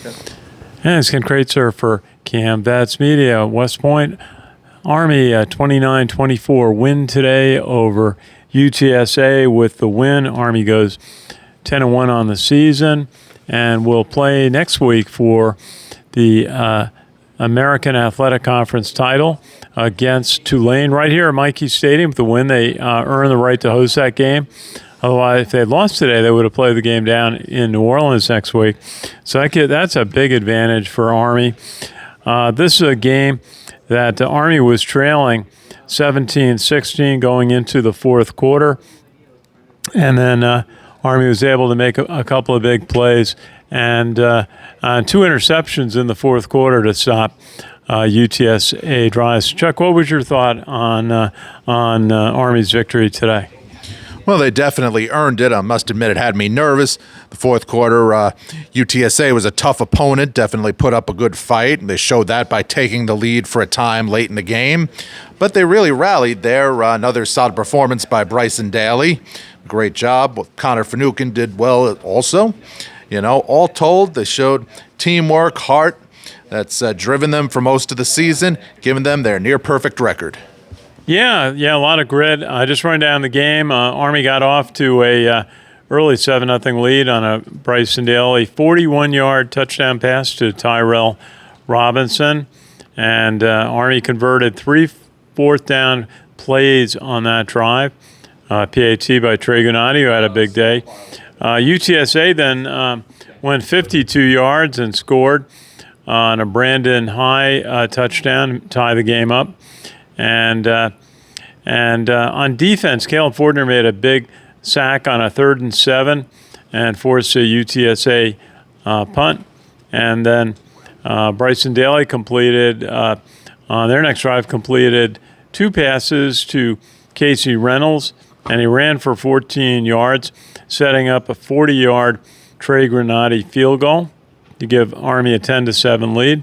And it's Ken Kraetzer for Cam Vets Media. West Point Army 29-24 win today over UTSA. With the win, Army goes 10-1 on the season and will play next week for the American Athletic Conference title against Tulane right here at Michie Stadium. With the win, they earn the right to host that game. Otherwise, if they had lost today, they would have played the game down in New Orleans next week. So that's a big advantage for Army. This is a game that Army was trailing 17-16 going into the fourth quarter. And then Army was able to make a couple of big plays and 2 interceptions in the fourth quarter to stop UTSA drives. Chuck, what was your thought on Army's victory today? Well, they definitely earned it. I must admit it had me nervous. The fourth quarter, UTSA was a tough opponent, definitely put up a good fight, and they showed that by taking the lead for a time late in the game. But they really rallied there. Another solid performance by Bryson Daly. Great job. Connor Finucane did well also. You know, all told, they showed teamwork, heart that's driven them for most of the season, giving them their near-perfect record. Yeah, a lot of grit. Just running down the game, Army got off to a early 7-0 lead on a Bryson Daly 41-yard touchdown pass to Tyrell Robinson, and Army converted 3 fourth-down plays on that drive. PAT by Trey Gunati, who had a big day. UTSA then went 52 yards and scored on a Brandon High touchdown to tie the game up. And on defense, Caleb Fortner made a big sack on a 3rd and 7 and forced a UTSA punt. And then Bryson Daly completed, on their next drive, completed 2 passes to Casey Reynolds, and he ran for 14 yards, setting up a 40-yard Trey Granati field goal to give Army a 10-7 lead.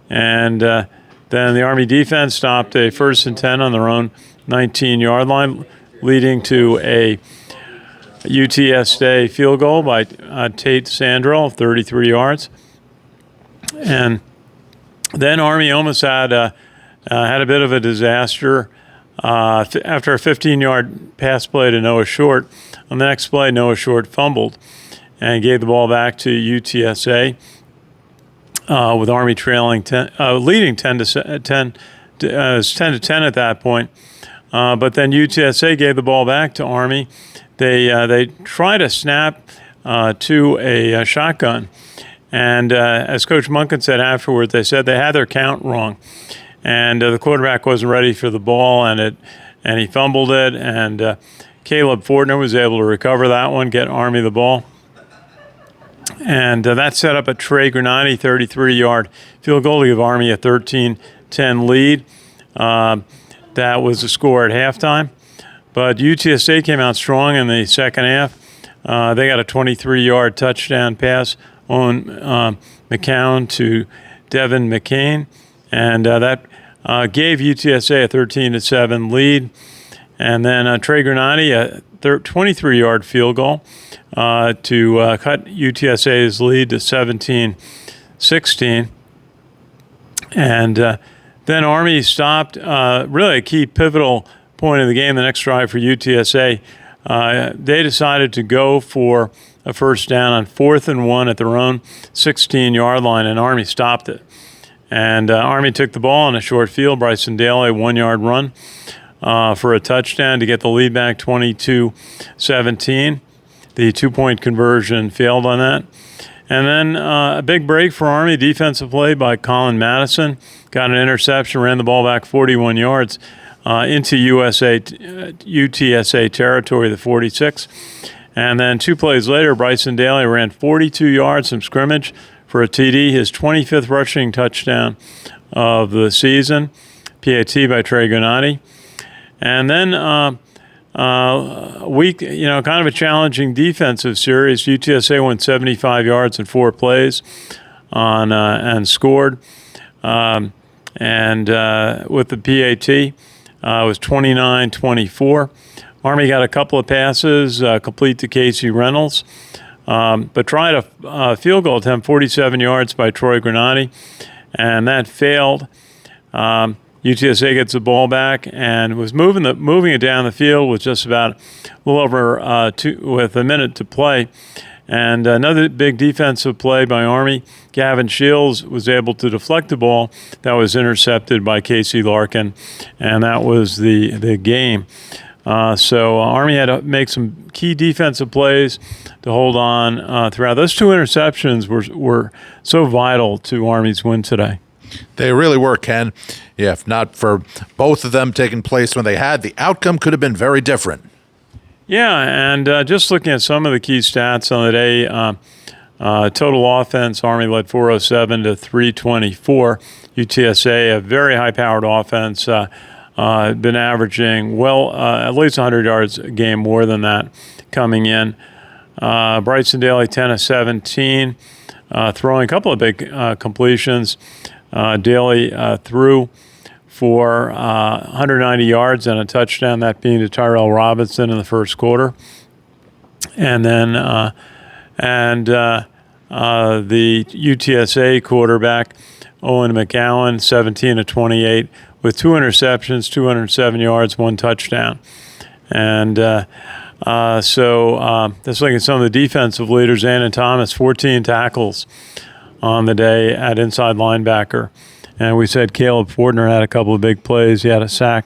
And then the Army defense stopped a 1st and 10 on their own 19-yard line, leading to a UTSA field goal by Tate Sandrell, 33 yards. And then Army almost had a bit of a disaster after a 15-yard pass play to Noah Short. On the next play, Noah Short fumbled and gave the ball back to UTSA. With Army trailing leading 10-10, it was 10-10 at that point. But then UTSA gave the ball back to Army. They tried a snap to a shotgun, and as Coach Munkin said afterwards, they said they had their count wrong, and the quarterback wasn't ready for the ball, and he fumbled it, and Caleb Fortner was able to recover that one, get Army the ball. And that set up a Trey Granati 33-yard field goal to give Army a 13-10 lead. That was the score at halftime. But UTSA came out strong in the second half. They got a 23-yard touchdown pass on McCown to Devin McCain. And that gave UTSA a 13-7 lead. And then Trey Granati, a 23-yard field goal to cut UTSA's lead to 17-16. And then Army stopped really a key pivotal point of the game, the next drive for UTSA. They decided to go for a first down on 4th and 1 at their own 16-yard line, and Army stopped it. And Army took the ball on a short field. Bryson Daly, a 1-yard run for a touchdown to get the lead back 22-17. The 2-point conversion failed on that. And then a big break for Army, defensive play by Colin Madison. Got an interception, ran the ball back 41 yards into UTSA territory, the 46. And then 2 plays later, Bryson Daly ran 42 yards from scrimmage for a TD, his 25th rushing touchdown of the season. PAT by Trey Gunati. And then kind of a challenging defensive series. UTSA went 75 yards in 4 plays and scored. And with the PAT, it was 29-24. Army got a couple of passes complete to Casey Reynolds but tried a field goal attempt, 47 yards by Troy Granati, and that failed. UTSA gets the ball back and was moving it down the field with just about a little over with a minute to play. And another big defensive play by Army. Gavin Shields was able to deflect the ball that was intercepted by Casey Larkin, and that was the game. So Army had to make some key defensive plays to hold on throughout. Those two interceptions were so vital to Army's win today. They really were, Ken. Yeah, if not for both of them taking place when they had, the outcome could have been very different. Yeah, and just looking at some of the key stats on the day, total offense, Army led 407 to 324. UTSA, a very high-powered offense, been averaging at least 100 yards a game, more than that coming in. Bryson Daly, 10 of 17, throwing a couple of big completions. Daly threw for 190 yards and a touchdown, that being to Tyrell Robinson in the first quarter. And then the UTSA quarterback, Owen McGowan, 17 of 28, with 2 interceptions, 207 yards, 1 touchdown. And so let's look at some of the defensive leaders. Annan Thomas, 14 tackles on the day at inside linebacker. And we said Caleb Fortner had a couple of big plays. He had a sack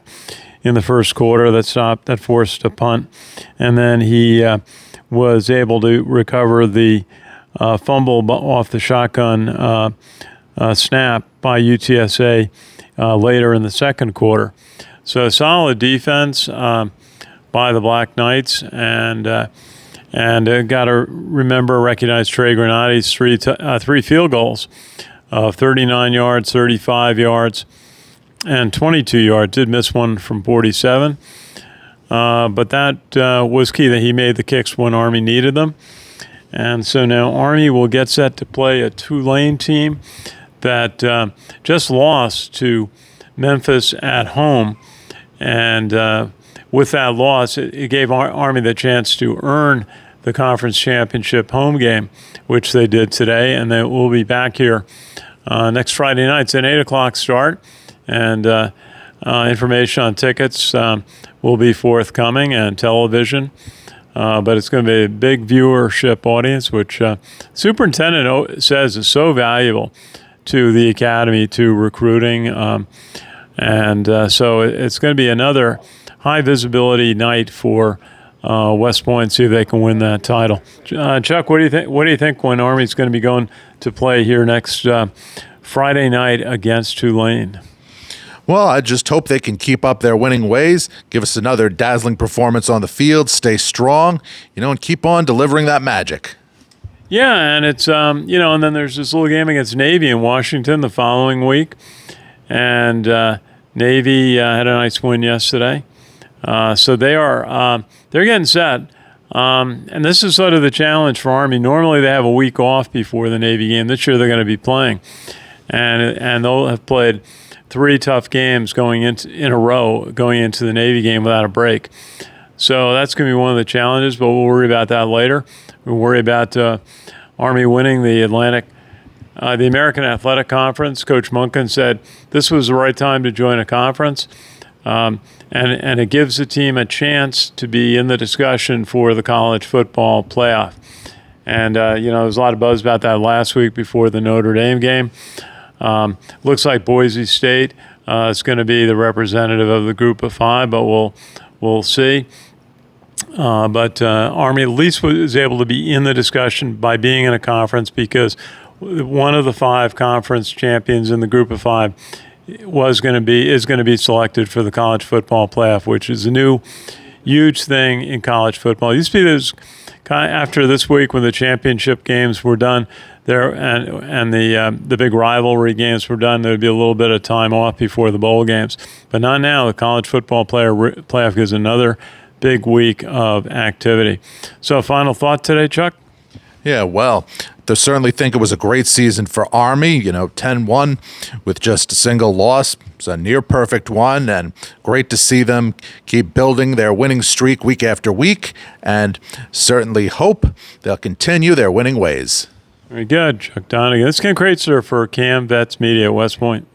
in the first quarter that forced a punt. And then he was able to recover the fumble off the shotgun snap by UTSA later in the second quarter. So solid defense by the Black Knights, and got to recognize Trey Granati's three field goals of 39 yards, 35 yards, and 22 yards. Did miss one from 47, but that was key, that he made the kicks when Army needed them. And so now Army will get set to play a Tulane team that just lost to Memphis at home, and with that loss, it gave Army the chance to earn the conference championship home game, which they did today, and they will be back here next Friday night. It's an 8 o'clock start, and information on tickets will be forthcoming, and television. But it's going to be a big viewership audience, which superintendent says is so valuable to the academy, to recruiting. And so it's going to be another high visibility night for West Point, see if they can win that title. Chuck, what do you think? What do you think when Army's going to be going to play here next Friday night against Tulane? Well, I just hope they can keep up their winning ways, give us another dazzling performance on the field, stay strong, and keep on delivering that magic. Yeah, and it's and then there's this little game against Navy in Washington the following week, and Navy had a nice win yesterday. So they're getting set. And this is sort of the challenge for Army. Normally they have a week off before the Navy game. This year they're going to be playing. And they'll have played 3 tough games in a row going into the Navy game without a break. So that's going to be one of the challenges, but we'll worry about that later. We'll worry about Army winning the American Athletic Conference. Coach Munkin said this was the right time to join a conference. And it gives the team a chance to be in the discussion for the college football playoff. And, there was a lot of buzz about that last week before the Notre Dame game. Looks like Boise State is going to be the representative of the group of 5, but we'll see. But Army at least was able to be in the discussion by being in a conference, because one of the 5 conference champions in the group of 5 is going to be selected for the college football playoff, which is a new huge thing in college football. It used to be this after this week, when the championship games were done there and the big rivalry games were done, there would be a little bit of time off before the bowl games, but not now. The college football playoff gives another big week of activity. So, final thought today, Chuck? Yeah, well, they certainly think it was a great season for Army. 10-1 with just a single loss. It's a near perfect one, and great to see them keep building their winning streak week after week, and certainly hope they'll continue their winning ways. Very good, Chuck Donegan. This is Ken Kraetzer for Cam Vets Media at West Point.